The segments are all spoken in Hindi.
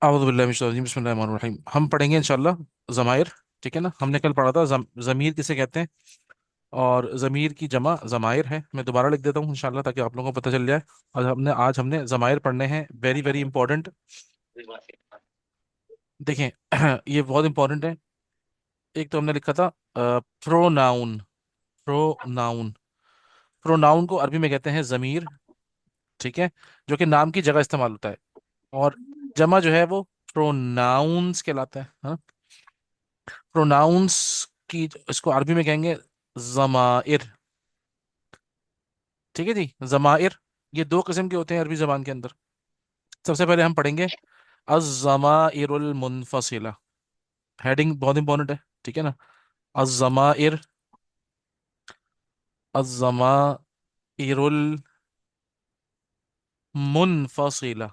औज़ु बिल्लाहि मिनश शैतानिर रजीम, बिस्मिल्लाहिर रहमानिर रहीम। हम पढ़ेंगे इंशाल्लाह ज़माइर। ठीक है ना, हमने कल पढ़ा था ज़मीर किसे कहते हैं, और ज़मीर की जमा ज़माइर है। मैं दोबारा लिख देता हूँ इंशाल्लाह, ताकि आप लोगों को पता चल जाए। आज हमने ज़माइर पढ़ने हैं, वेरी वेरी इंपॉर्टेंट। देखें ये बहुत इंपॉर्टेंट है। एक तो हमने लिखा था प्रोनाउन। प्रोनाउन प्रोनाउन को अरबी में कहते हैं ज़मीर। ठीक है, जो कि नाम की जगह इस्तेमाल होता है। और जमा जो है वो प्रोनाउंस कहलाता है, हाँ। प्रोनाउंस की इसको अरबी में कहेंगे जमाइर। ठीक है जी, जमाइर। ये दो किस्म के होते हैं अरबी जबान के अंदर। सबसे पहले हम पढ़ेंगे अज़्ज़माइरुल मुनफसिला। हेडिंग बहुत इंपॉर्टेंट है, ठीक है ना। अज़्ज़माइर, अज़्ज़माइरुल मुनफसिला।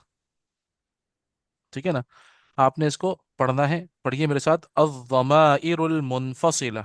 ठीक है ना, आपने इसको पढ़ना है। पढ़िए मेरे साथ, अज़्ज़माइरुल मुनफसिला।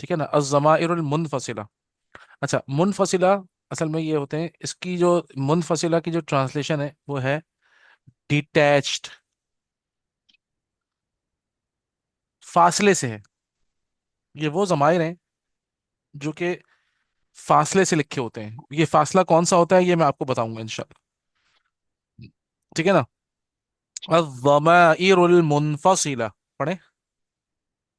ठीक है ना, अज़्ज़माइरुल मुनफसिला। अच्छा, मुनफसिला असल में ये होते हैं, इसकी जो मुनफसिला की जो ट्रांसलेशन है वो है डिटैच्ड, फासले से है। ये वो ज़माइर हैं जो कि फासले से लिखे होते हैं। ये फासला कौन सा होता है ये मैं आपको बताऊंगा इंशाल्लाह। ठीक है ना, अज़्ज़माइरुल मुनफसिला। पढ़े।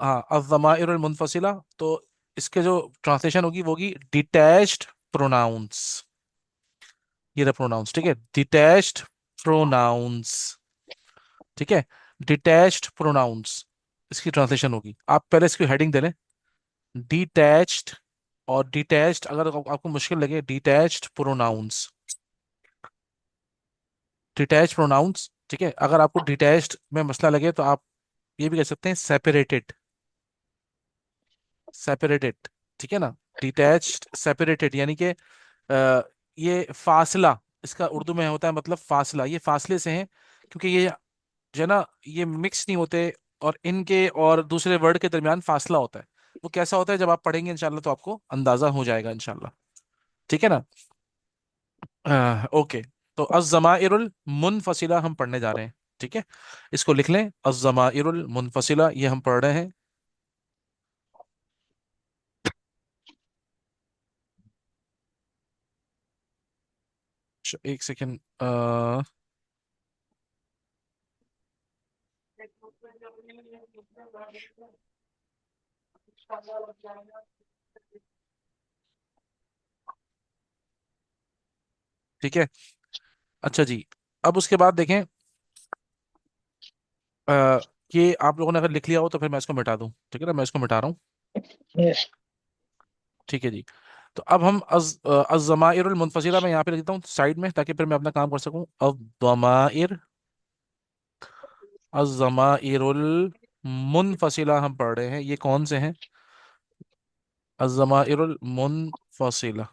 हाँ, अज़्ज़माइरुल मुनफसिला। तो इसके जो ट्रांसलेशन होगी वो होगी डिटैच्ड प्रोनाउंस। ये रहा प्रोनाउंस, ठीक है, डिटैच्ड प्रोनाउंस। ठीक है, डिटैच्ड प्रोनाउंस इसकी ट्रांसलेशन होगी। आप पहले इसकी हेडिंग दे लें, डिटैच्ड। और डिटैच्ड अगर आपको मुश्किल लगे, डिटैच्ड प्रोनाउंस। डिटैच्ड प्रोनाउंस, ठीक है। अगर आपको डिटैच्ड में मसला लगे तो आप ये भी कह सकते हैं सेपरेटेड। सेपरेटेड, ठीक है ना। डिटैच्ड सेपरेटेड यानी कि ये फासला, इसका उर्दू में होता है मतलब फासला। ये फासले से है, क्योंकि ये जो है ना, ये मिक्स नहीं होते, और इनके और दूसरे वर्ड के दरमियान फासला होता है। वो कैसा होता है जब आप पढ़ेंगे इंशाल्लाह तो आपको अंदाजा हो जाएगा इंशाल्लाह। ठीक है ना। ओके। तो अज़्ज़माइरुल मुनफसिला हम पढ़ने जा रहे हैं। ठीक है, इसको लिख लें, अज़्ज़माइरुल मुनफसिला ये हम पढ़ रहे हैं। एक सेकेंड। ठीक है, अच्छा जी। अब उसके बाद देखें, अ, कि आप लोगों ने अगर लिख लिया हो तो फिर मैं इसको मिटा दूं। ठीक है ना, मैं इसको मिटा रहा हूँ। Yes. ठीक है जी। तो अब हम अज़्ज़माइरुल मुनफसिला में यहाँ पे लिख देता हूँ साइड में, ताकि फिर मैं अपना काम कर सकूँ। अज़्ज़माइर, अज़्ज़माइरुल मुनफसिला हम पढ़ रहे हैं। ये कौन से हैं? अज़्ज़माइरुल मुनफसिला,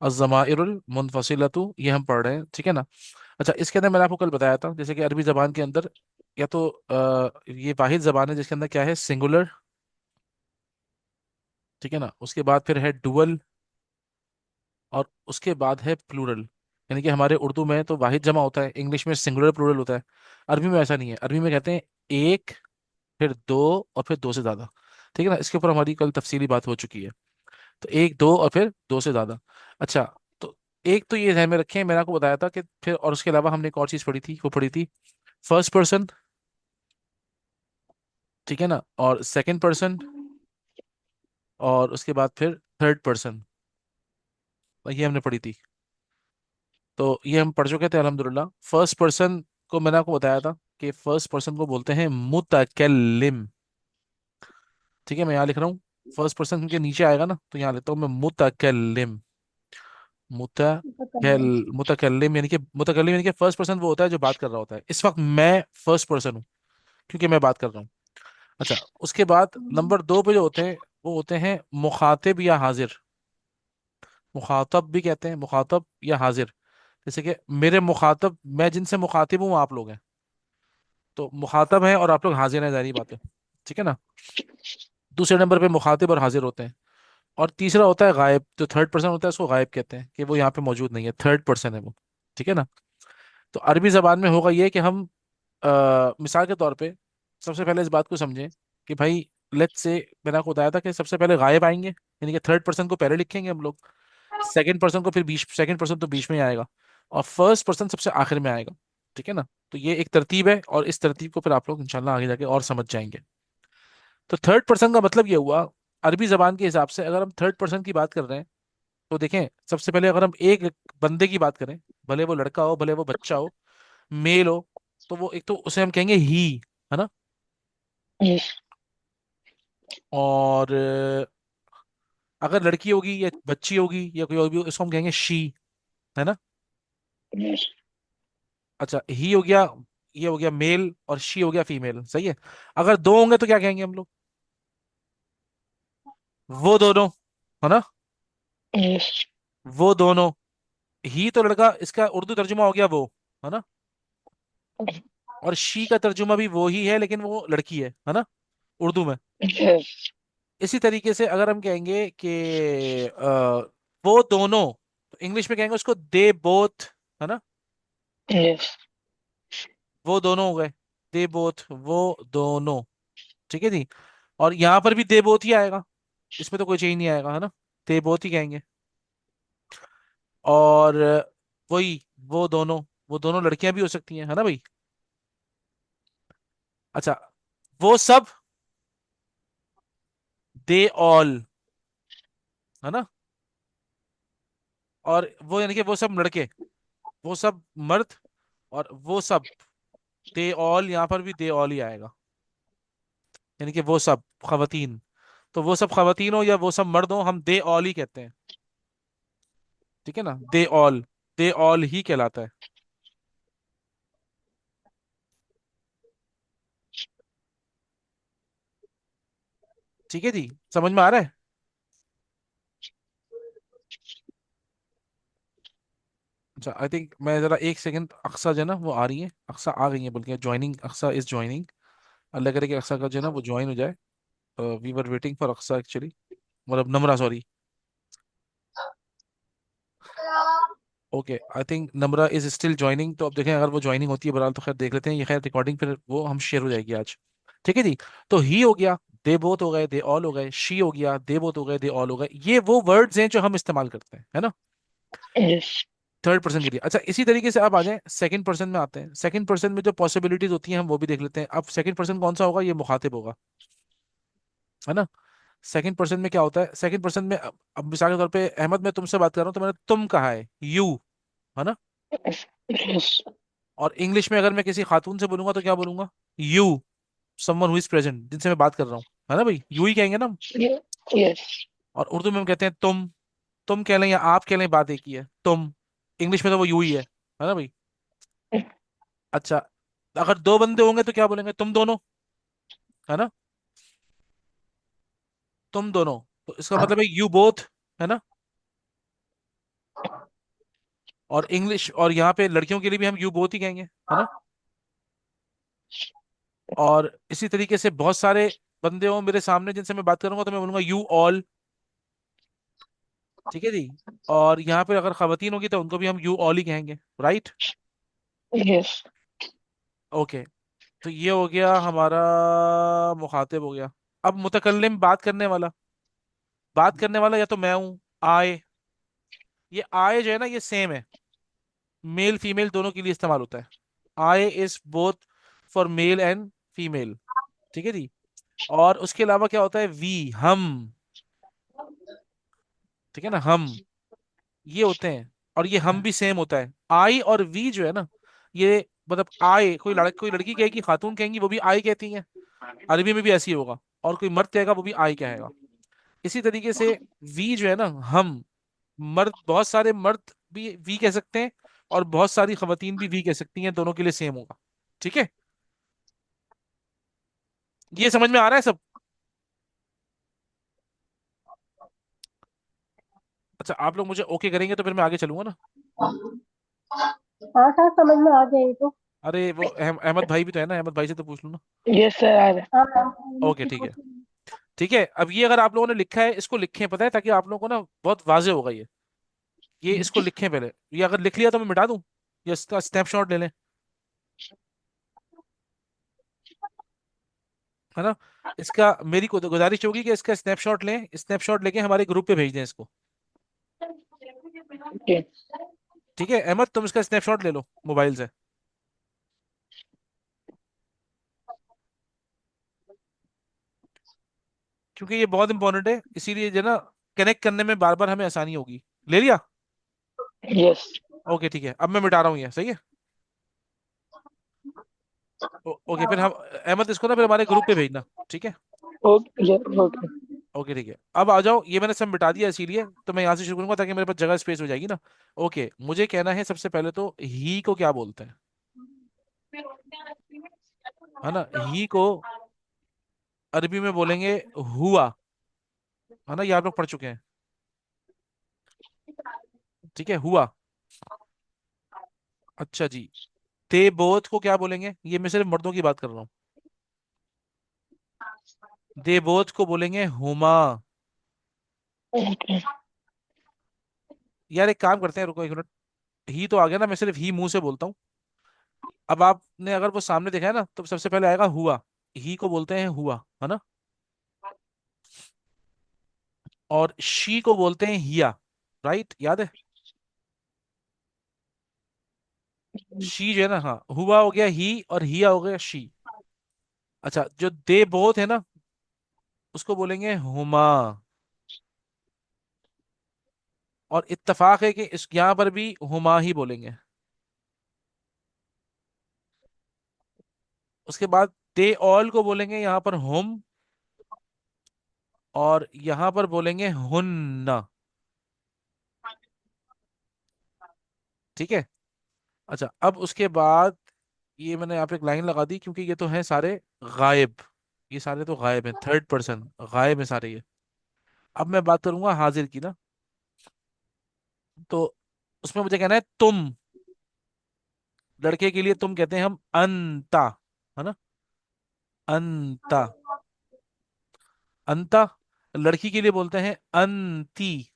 अज़्ज़माइरुल मुनफसिलतु ये हम पढ़ रहे हैं। ठीक है ना। अच्छा, इसके अंदर मैंने आपको कल बताया था, जैसे कि अरबी जबान के अंदर या तो ये वाहिद जबान है जिसके अंदर क्या है, सिंगुलर। ठीक है ना, उसके बाद फिर है डुअल, और उसके बाद है प्लूरल। यानी कि हमारे उर्दू में तो वाहिद जमा होता है, इंग्लिश में सिंगुलर प्लूरल होता है। अरबी में ऐसा नहीं है। अरबी में कहते हैं एक, फिर दो, और फिर दो से ज्यादा। ठीक है ना, इसके ऊपर हमारी कल तफसीली बात हो चुकी है। तो एक, दो, और फिर दो से ज्यादा। अच्छा, तो एक तो ये ध्यान में रखें, मैंने आपको बताया था कि फिर, और उसके अलावा हमने एक और चीज पढ़ी थी, वो पढ़ी थी फर्स्ट पर्सन। ठीक है ना, और सेकंड पर्सन, और उसके बाद फिर थर्ड पर्सन। ये हमने पढ़ी थी। तो ये हम पढ़ चुके थे अल्हम्दुलिल्लाह। फर्स्ट पर्सन को मैंने आपको बताया था कि फर्स्ट पर्सन को बोलते हैं मुतकल्लिम। ठीक है, मैं यहाँ लिख रहा हूँ फर्स्ट पर्सन, क्योंकि नीचे आएगा ना, तो यहाँ लिखता हूँ मैं मुतकल्लिम। मुतकल्लिम यानी कि, मुतकल्लिम यानी कि फर्स्ट पर्सन वो होता है जो बात कर रहा होता है। इस वक्त मैं फर्स्ट पर्सन हूँ, क्योंकि मैं बात कर रहा हूँ। अच्छा, उसके बाद नंबर दो पे जो होते हैं वो होते हैं मुखातिब या हाजिर। मुखातब भी कहते हैं, मुखातब या हाजिर। जैसे कि मेरे मुखातब, मैं जिनसे मुखातिब हूँ वो आप लोग हैं। तो मुखातब हैं और आप लोग हाजिर हैं, जारी बात है। ठीक है ना। दूसरे नंबर पे मुखातिब और हाजिर होते हैं। और तीसरा होता है गायब, जो थर्ड पर्सन होता है उसको गायब कहते हैं, कि वो यहाँ पे मौजूद नहीं है, थर्ड पर्सन है वो। ठीक है ना। तो अरबी जबान में होगा ये कि हम मिसाल के तौर पे सबसे पहले इस बात को समझें कि भाई लेट्स से, मैंने आपको बताया था कि सबसे पहले गायब आएंगे, यानी कि थर्ड पर्सन को पहले लिखेंगे हम लोग, सेकंड पर्सन को फिर बीच, सेकंड पर्सन तो बीच में ही आएगा, और फर्स्ट पर्सन सबसे आखिर में आएगा। ठीक है ना। तो ये एक तरतीब है, और इस तरतीब को फिर आप लोग इंशाल्लाह आगे जाके और समझ जाएंगे। तो थर्ड पर्सन का मतलब ये हुआ, अरबी जबान के हिसाब से अगर हम थर्ड पर्सन की बात कर रहे हैं, तो देखें सबसे पहले अगर हम एक बंदे की बात करें, भले वो लड़का हो भले वो बच्चा हो, मेल हो, तो वो एक तो उसे हम कहेंगे ही, है ना। Yes. और अगर लड़की होगी या बच्ची होगी या कोई और भी हो, इसको हम कहेंगे शी, है ना। Yes. अच्छा, ही हो गया, ये हो गया मेल, और शी हो गया फीमेल, सही है। अगर दो होंगे तो क्या कहेंगे हम लोग? वो दोनों, है ना। Yes. वो दोनों, ही तो लड़का, इसका उर्दू तर्जुमा हो गया वो, है ना। और शी का तर्जुमा भी वो ही है, लेकिन वो लड़की है ना, उर्दू में। Yes. इसी तरीके से अगर हम कहेंगे कि वो दोनों, तो इंग्लिश में कहेंगे उसको दे बोथ, है ना। Yes. वो दोनों हो गए, दे बोथ, वो दोनों। ठीक है जी। और यहाँ पर भी दे बोथ ही आएगा, इसमें तो कोई चेंज नहीं आएगा, है ना। दे बोथ ही कहेंगे। और वही, वो दोनों, वो दोनों लड़कियां भी हो सकती हैं, है ना भाई। अच्छा, वो सब, दे ऑल, है ना। और वो यानी कि वो सब लड़के, वो सब मर्द, और वो सब, दे ऑल, यहाँ पर भी दे ऑल ही आएगा, यानी कि वो सब खवातीन। तो वो सब खवातीन हो या वो सब मर्द हो, हम दे ऑल ही कहते हैं। ठीक है ना, दे ऑल ही कहलाता है। ठीक है जी, समझ में आ रहा है। अच्छा, आई थिंक मैं जरा एक सेकंड, अक्सा जो है ना वो आ रही है, अक्सा आ गई है, बल्कि ज्वाइनिंग, अक्सा इज ज्वाइनिंग। अल्लाह करे कि अक्सा का जो है ना वो ज्वाइन हो जाए। We were waiting for Aqsa actually, मतलब Namra, sorry. Okay, I think Namra is still joining, तो अब देखें अगर वो ज्वाइनिंग होती है बहरहाल, तो खैर देख लेते हैं, ये खैर रिकॉर्डिंग फिर वो हम शेयर हो जाएगी आज। ठीक है जी। तो ही हो गया, दे बोथ हो गए, दे ऑल हो गए, शी हो गया, दे बोथ हो गए, दे ऑल हो गए, ये वो वर्ड्स हैं जो हम इस्तेमाल करते हैं, है ना, Yes. थर्ड पर्सन के लिए। अच्छा, इसी तरीके से आप आ जाएं सेकंड पर्सन में, आते हैं सेकंड पर्सन में जो पॉसिबिलिटीज होती हैं हम वो भी देख लेते हैं। अब सेकंड पर्सन कौन सा होगा? ये मुखातिब होगा, है ना। सेकंड पर्सन में क्या होता है? सेकंड पर्सन में अब मिसाल के तौर पे अहमद, मैं तुमसे बात कर रहा हूँ तो मैंने तुम कहा है, यू, है ना। Yes. और इंग्लिश में अगर मैं किसी खातून से बोलूंगा तो क्या बोलूंगा? You, someone who is present, जिनसे मैं बात कर रहा हूँ, है ना भाई, यू ही कहेंगे ना हम। Yes. और उर्दू में हम कहते हैं तुम कह लें या आप कह लें, बात एक ही है, तुम। इंग्लिश में तो वो यू ही है ना भाई। अच्छा, अगर दो बंदे होंगे तो क्या बोलेंगे? तुम दोनों, है ना, तुम दोनों। तो इसका मतलब है यू बोथ, है ना। और इंग्लिश, और यहाँ पे लड़कियों के लिए भी हम यू बोथ ही कहेंगे, है ना। और इसी तरीके से बहुत सारे बंदे हों मेरे सामने जिनसे मैं बात करूंगा तो मैं बोलूंगा यू ऑल। ठीक है जी। और यहाँ पे अगर खवातीन होगी तो उनको भी हम यू ऑल ही कहेंगे, राइट। Yes. ओके। तो ये हो गया हमारा मुखातिब हो गया। अब मुतकल्लिम, बात करने वाला या तो मैं हूं, आए। ये आए जो है ना, ये सेम है, मेल फीमेल दोनों के लिए इस्तेमाल होता है। Eye is both for male and female. ठीक है जी। और उसके अलावा क्या होता है? वी, हम। ठीक है ना, हम, ये होते हैं। और ये हम भी सेम होता है, आई और वी जो है ना, ये मतलब आई, कोई लड़की कहेगी, खातून कहेंगी, वो भी आई कहती हैं। अरबी में भी ऐसी होगा। और कोई मर्द कहेगा वो भी आई कहेगा। इसी तरीके से वी जो है ना, हम, मर्द, बहुत सारे मर्द भी वी कह सकते हैं, और बहुत सारी खवातीन भी वी कह सकती हैं, दोनों के लिए सेम होगा। ठीक है, ये समझ में आ रहा है सब? अच्छा, आप लोग मुझे ओके करेंगे तो फिर मैं आगे चलूंगा ना। हाँ सर, समझ में आ गया ये तो। अरे वो अहमद भाई भी तो है ना, अहमद भाई से तो पूछ लूँ ना। Yes, sir. हाँ हाँ, ओके, मुझसे ठीक है। पूछिए। ठीक है, अब ये अगर आप लोगों ने लिखा है, इसको लिखें, पता है, ताकि आप लोगों को ना बहुत वाजे होगा ये इसको लिखें पहले। ये अगर लिख लिया तो मैं मिटा दूं, या इसका स्नैपशॉट ले लें, है ना। इसका मेरी को गुजारिश होगी कि इसका स्नैपशॉट लें, स्नैपशॉट लेके हमारे ग्रुप पे भेज दें इसको। ओके। ठीक है अहमद, तुम इसका स्नैपशॉट ले लो मोबाइल से, क्योंकि ये बहुत इंपॉर्टेंट है, इसीलिए जो है ना, कनेक्ट करने में बार बार हमें आसानी होगी। ले लिया? यस। ओके ठीक है, अब मैं मिटा रहा हूँ ये, सही है। ओके, फिर हम अहमद इसको ना फिर हमारे ग्रुप पे भेजना। ठीक है। ओके। ओके। ओके ठीक है, अब आ जाओ, ये मैंने सब मिटा दिया, इसीलिए तो मैं यहाँ से शुरू करूंगा ताकि मेरे पास जगह स्पेस हो जाएगी ना। ओके, मुझे कहना है सबसे पहले तो ही को क्या बोलते हैं, है ना। ही को अरबी में बोलेंगे हुआ, है ना, ये आप लोग पढ़ चुके हैं। ठीक है, हुआ। अच्छा जी, ते बोथ को क्या बोलेंगे, ये मैं सिर्फ मर्दों की बात कर रहा हूँ। दे बोथ को बोलेंगे हुमा। ओके। यार एक काम करते हैं, रुको एक मिनट, ही तो आ गया ना, मैं सिर्फ ही मुंह से बोलता हूँ। अब आपने अगर वो सामने देखा है ना, तो सबसे पहले आएगा हुआ, ही को बोलते हैं हुआ, है ना। और शी को बोलते हैं हिया, राइट, याद है। शी जो है ना, हाँ, हुआ हो गया ही, और हिया हो गया शी। अच्छा, जो दे बोथ है ना, उसको बोलेंगे हुमा। और इत्तेफाक है कि इस यहाँ पर भी हुमा ही बोलेंगे। उसके बाद दे ऑल को बोलेंगे यहाँ पर हुम, और यहाँ पर बोलेंगे हुन्ना। ठीक है। अच्छा, अब उसके बाद ये मैंने यहाँ पे एक लाइन लगा दी, क्योंकि ये तो हैं सारे गायब, ये सारे तो गायब हैं, थर्ड पर्सन गायब है सारे ये। अब मैं बात करूंगा हाजिर की ना, तो उसमें मुझे कहना है तुम। लड़के के लिए तुम कहते हैं हम अंता, है ना, अंता। अंता। लड़की के लिए बोलते हैं अंती।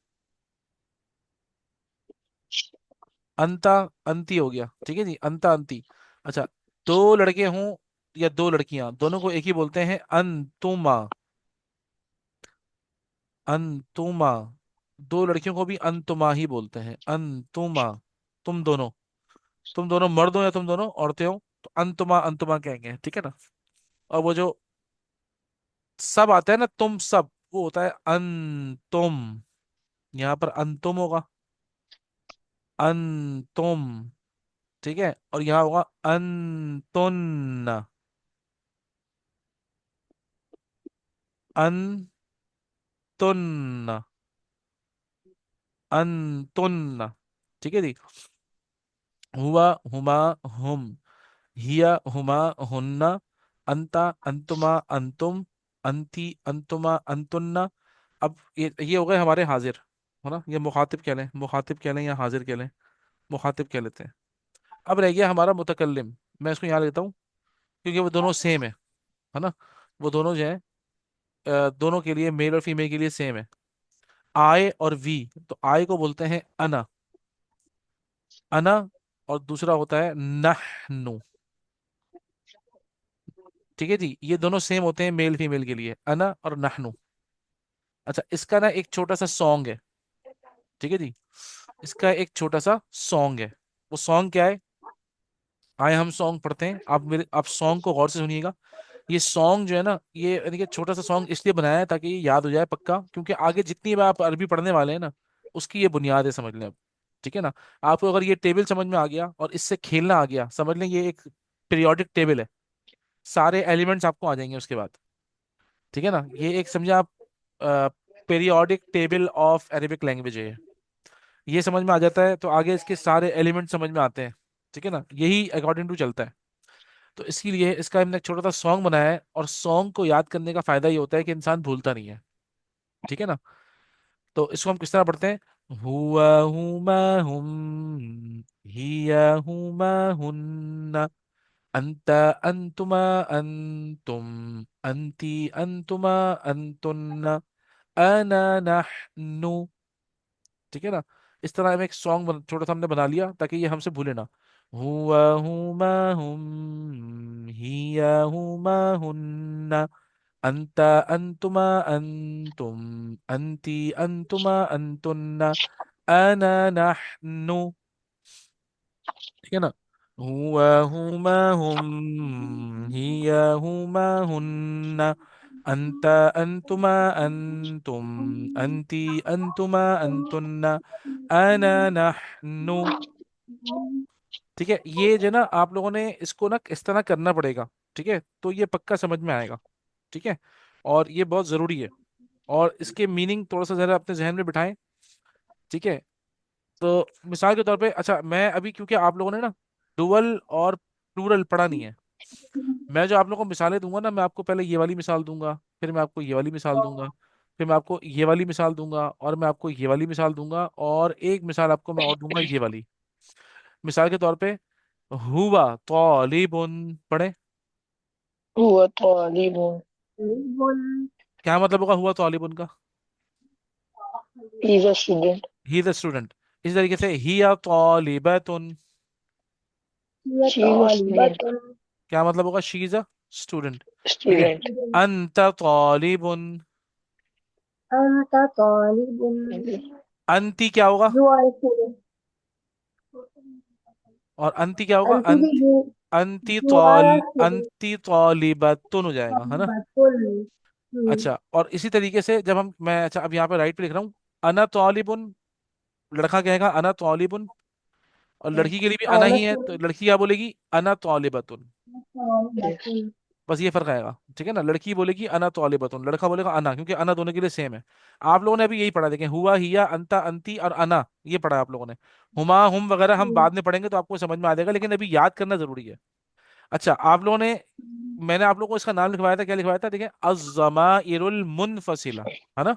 अंता, अंती हो गया, ठीक है जी, अंता अंती। अच्छा, दो लड़के हों या दो लड़कियां, दोनों को एक ही बोलते हैं अंतुमा। अंतुमा। दो लड़कियों को भी अंतुमा ही बोलते हैं, अंतुमा। तुम दोनों, तुम दोनों मर्द हो या तुम दोनों औरतें हो, तो अंतुमा अंतुमा कहेंगे, ठीक है ना। और वो जो सब आता है ना, तुम सब, वो होता है अंतुम। यहाँ पर अंतुम होगा, अंतुम। ठीक है, और यहाँ होगा अंतुन, अंतुन, अंतुन। ठीक है जी। हुआ, हुमा, हुम, हिया, हुमा, हुन्ना, अंता, अंतुमा, अंतुम, अंती, अंतुमा, अंतुन्ना। अब ये हो गए हमारे हाजिर, है ना, ये मुखातिब कह लें, मुखातिब कह लें या हाजिर कह लें, मुखातिब कह लेते हैं। अब रह गया हमारा मुतकल्लिम, मैं इसको यहाँ लेता हूँ, क्योंकि वो दोनों सेम है ना। वो दोनों जो है, दोनों के लिए, मेल और फीमेल के लिए सेम है, आई और वी। तो आई को बोलते हैं अना, अना। और दूसरा होता है नहनु। ठीक है जी, ये दोनों सेम होते हैं मेल फीमेल के लिए, अना और नहनु। अच्छा, इसका ना एक छोटा सा सॉन्ग है। ठीक है जी, इसका एक छोटा सा सॉन्ग है। वो सॉन्ग क्या है, आए हम सॉन्ग पढ़ते हैं, आप सॉन्ग को गौर से सुनिएगा। ये सॉन्ग जो है ना, ये यानी कि छोटा सा सॉन्ग इसलिए बनाया है ताकि ये याद हो जाए पक्का, क्योंकि आगे जितनी बार आप अरबी पढ़ने वाले हैं ना, उसकी ये बुनियाद है, समझ लें अब। ठीक है ना। आपको अगर ये टेबल समझ में आ गया और इससे खेलना आ गया, समझ लें ये एक पीरियोडिक टेबल है, सारे एलिमेंट्स आपको आ जाएंगे उसके बाद। ठीक है ना, ये एक समझे आप, periodic table of Arabic language है ये समझ में आ जाता है तो आगे इसके सारे एलिमेंट समझ में आते हैं। ठीक है ना, यही अकॉर्डिंग टू चलता है। तो इसके लिए इसका हमने एक छोटा सा सॉन्ग बनाया है, और सॉन्ग को याद करने का फायदा ये होता है कि इंसान भूलता नहीं है। ठीक है ना। तो इसको हम किस तरह पढ़ते हैं, हुआ, हुमा, हुम, हिया, हुमा, हुन्ना, अंत, अंतुमा, अंतुम, अंती, अंतुमा, अंतुन्न, अना, नहनु। ठीक है ना। इस तरह हम एक सॉन्ग छोटा सा हमने बना लिया ताकि ये हमसे भूले ना। हुआ, हुमा, हुम, हिया, हुमा, हुन्ना, अंत, अंतुमा, अंतुम, अंती, अंतुमा, अंतुन्ना, अना, नहनु। ठीक है ना। हुआ, हुमा, हुम, हिया, हुमा, हुन्ना, अंत, अंतुमा, अंतुम, अंती, अंतुमा, अंतुन्ना, अना, नहनु। ठीक है, ये जो है ना आप लोगों ने इसको ना इस तरह करना पड़ेगा। ठीक है, तो ये पक्का समझ में आएगा। ठीक है, और ये बहुत ज़रूरी है। और इसके मीनिंग थोड़ा सा ज़रा अपने जहन में बिठाएं। ठीक है, तो मिसाल के तौर पे, अच्छा मैं अभी, क्योंकि आप लोगों ने ना डुअल और प्लूरल पढ़ा नहीं है, मैं जो आप लोगों को मिसालें दूंगा ना, मैं आपको पहले ये वाली मिसाल दूंगा, फिर मैं आपको ये वाली मिसाल दूंगा, फिर मैं आपको ये वाली मिसाल दूंगा, और मैं आपको ये वाली मिसाल दूंगा, और एक मिसाल आपको मैं और दूंगा, ये वाली। मिसाल के तौर पे, हुआ तालिबुन, पढ़े। हुआ तालिबुन। बोल। क्या मतलब होगा हुआ तालिबुन का? Is a student. He is a student. इसी तरीके से हिया तालिबतुन, ये शी तो इज अ वाली स्टूडेंट। तुम। क्या मतलब होगा शी इज अ स्टूडेंट? ठीक है। स्टूडेंट। अंत तालिबुन, अंत तालिबुन। अंती क्या होगा? You are student. और अंती क्या होगा? अंत भी यू। अंती यू आर स्टूडेंट। अंती तालिबतुन हो जाएगा, है ना। बिल्कुल। अच्छा, और इसी तरीके से जब हम, मैं अच्छा अब यहाँ पे राइट पे लिख रहा हूँ, अना तालिबुन, लड़का कहेगा अना तालिबुन, और लड़की के लिए भी अना ही औरत है, तो लड़की क्या बोलेगी? अना तालिबतुन। यस। स्टूडेंट। बस ये फर्क आएगा। ठीक है ना, लड़की बोलेगी अना तालिबतुन, लड़का बोलेगा अना, क्योंकि अना दोनों के लिए सेम है। आप लोगों ने अभी यही पढ़ा, देखें, हुआ, हिया, अंता, अंती और अना, ये पढ़ा आप लोगों ने। हुमा, हुम वगैरह हम बाद में पढ़ेंगे तो आपको समझ में आ जाएगा, लेकिन अभी याद करना जरूरी है। अच्छा, आप लोगों ने, मैंने आप लोगों को इसका नाम लिखवाया था, क्या लिखवाया था? देखें, अज़्ज़माइरुल मुनफसिला, है ना।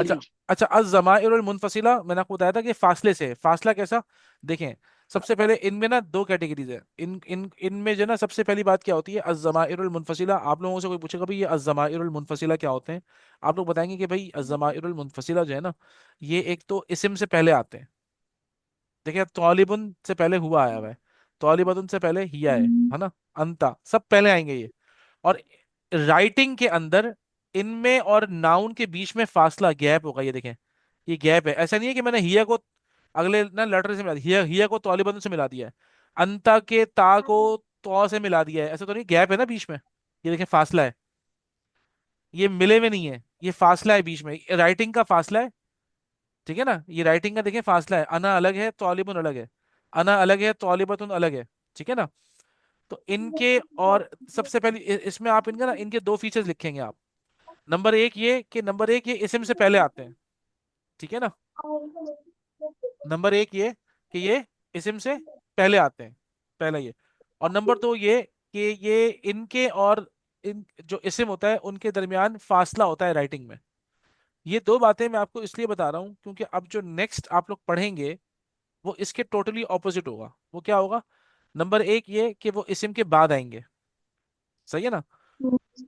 अच्छा, मुंतशिल। अच्छा, अज़्ज़माइरुल मुनफसिला मैंने आपको बताया था कि फासले से, फासला कैसा? देखें, सबसे पहले इनमें ना दो कैटेगरीज है, इन इन इनमें जो ना सबसे पहली बात क्या होती है, अज़्ज़माइरुल मुनफसिला। आप लोगों से कोई पूछेगा भाई ये अज़्ज़माइरुल मुनफसिला क्या होते हैं, आप लोग बताएंगे कि भाई अज़्ज़माइरुल मुनफसिला जो है ना, ये एक तो इस्म से पहले आते हैं। देखिए, तौलिबुन से पहले हुआ आया हुआ है, तौलिबतुन से पहले हिया है ना, अंता, सब पहले आएंगे ये। और राइटिंग के अंदर इनमें और नाउन के बीच में फासला, गैप होगा, ये देखें, ये गैप है। ऐसा नहीं है कि मैंने हिया को अगले ना लेटर से मिला दिया, हिया को तौलिबतुन से मिला दिया है, अंता के ता को तो से मिला दिया है, ऐसा तो नहीं, गैप है ना बीच में, ये देखें फासला है। ये मिले हुए नहीं है, ये फासला है बीच में, राइटिंग का फासला है। ठीक है ना, ये राइटिंग का देखें फासला है, अना अलग है, तौलिबुन अलग है, अना अलग है, तौलिबतुन अलग है। ठीक है ना। तो इनके, और सबसे पहले इसमें आप इनका ना, इनके दो फीचर्स लिखेंगे आप। नंबर एक ये कि, नंबर एक ये इसम से पहले आते हैं। ठीक है ना। नंबर एक ये कि ये इसम से पहले आते हैं, पहला ये। और नंबर दो ये कि ये इनके और इन जो इसम होता है उनके दरमियान फासला होता है राइटिंग में। ये दो बातें मैं आपको इसलिए बता रहा हूँ क्योंकि अब जो नेक्स्ट आप लोग पढ़ेंगे वो इसके टोटली ऑपोजिट होगा। वो क्या होगा? नंबर एक ये कि वो इसम के बाद आएंगे, सही है ना।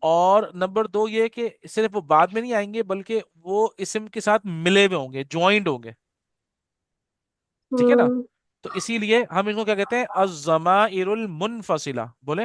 और नंबर दो ये कि सिर्फ वो बाद में नहीं आएंगे बल्कि वो इसम के साथ मिले हुए होंगे, ज्वाइंट होंगे। ठीक है ना। तो इसीलिए हम इनको क्या कहते हैं? अज़्ज़माइरुल मुनफसिला, बोले।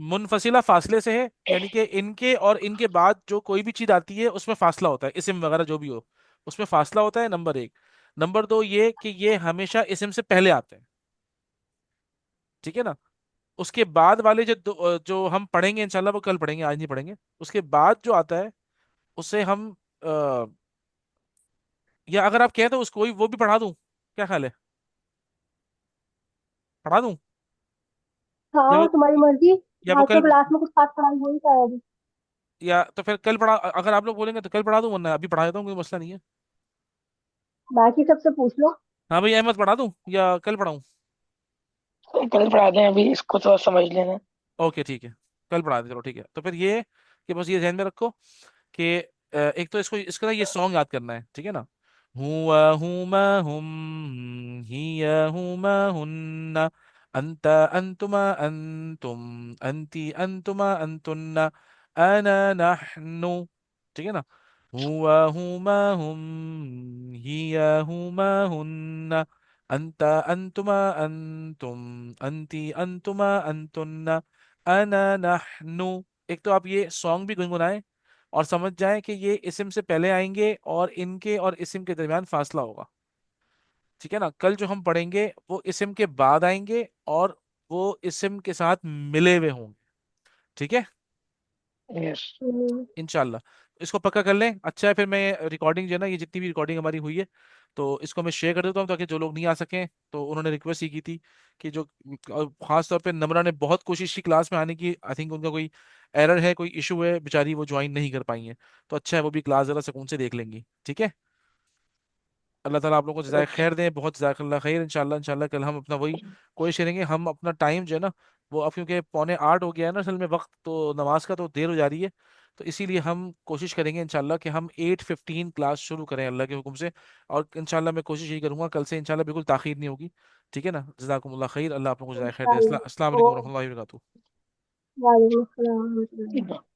मुनफसिला फासले से है, यानी कि इनके और इनके बाद जो कोई भी चीज आती है उसमें फासला होता है, इसम वगैरह जो भी हो उसमें फासला होता है, नंबर एक। नंबर दो ये कि ये हमेशा इसम से पहले आते हैं। ठीक है ना। उसके बाद वाले जो हम पढ़ेंगे इंशाल्लाह, वो कल पढ़ेंगे, आज नहीं पढ़ेंगे। उसके बाद जो आता है उसे हम या अगर आप कहें तो उसको वो भी पढ़ा दूं, क्या ख्याल है? पढ़ा दूं या हाँ वो तुम्हारी मर्जी। या वो आज तो कल, क्लास में कुछ खास पढ़ाई हो ही पाएगी। या तो फिर कल पढ़ा, अगर आप लोग बोलेंगे तो कल पढ़ा दूं, वरना अभी पढ़ा देता हूँ, कोई मसला नहीं है। बाकी सबसे पूछ लो। हाँ भाई, अहमद पढ़ा दूं या कल पढ़ाऊं? तो कल पढ़ा दें, अभी इसको थोड़ा समझ लेना। ओके ठीक है, कल पढ़ा दे, चलो ठीक है। तो फिर ये कि बस ये ध्यान में रखो कि एक तो इसको इसका ना ये सॉन्ग याद करना है, ठीक है ना। हुआ हुमा हुम, हिया हुमा हुन्ना, अंता अंतुमा अंतुम, अंती अंतुमा अंतुन्ना, अना नहनु। ठीक है ना। हुआ हुमा हुम, हिया हुमा हुन्ना, अंता अंतुमा अंतुम, अंती अंतुमा अंतुन्ना, अना नहनु। एक तो आप ये सॉन्ग भी गुनगुनाएं और समझ जाएं कि ये इस्म से पहले आएंगे और इनके और इस्म के दरमियान फासला होगा। ठीक है ना। कल जो हम पढ़ेंगे वो इस्म के बाद आएंगे और वो इस्म के साथ मिले हुए होंगे। ठीक है। यस। हम्म। इंशाल्लाह। इसको पक्का कर लें। अच्छा है, फिर मैं रिकॉर्डिंग जो है ना, ये जितनी भी रिकॉर्डिंग हमारी हुई है तो इसको मैं शेयर कर देता हूँ, ताकि जो लोग नहीं आ सकें तो उन्होंने रिक्वेस्ट ही की थी कि जो, और खास तौर पे नम्रा ने बहुत कोशिश की क्लास में आने की। आई थिंक उनका कोई एरर है, कोई इशू है, बेचारी वो ज्वाइन नहीं कर पाई हैं। तो अच्छा है वो भी क्लास जरा सुकून से देख लेंगी। ठीक है। अल्लाह ताला आप लोगों को जज़ाय ओके। खैर दें, बहुत जज़ाकल्लाह खैर। इंशाल्लाह इंशाल्लाह कल हम अपना वही कोशिश करेंगे। हम अपना टाइम जो है ना, वो अब क्योंकि 7:45 हो गया है ना असल में वक्त, तो नमाज का तो देर हो जा रही है। तो इसीलिए हम कोशिश करेंगे इंशाल्लाह कि हम 8:15 क्लास शुरू करें अल्लाह के हुक्म से। और इंशाल्लाह मैं कोशिश यही करूंगा कल से इंशाल्लाह बिल्कुल ताखीर नहीं होगी। ठीक है ना। जज़ाकुमुल्लाह खैर। अल्लाह आप लोगों को जज़ाय खैर दे। इंशाअल्लाह। अस्सलाम ओ, वालेकुम रहमतुल्लाहि व बरकातुहू। वालेकुम अस्सलाम।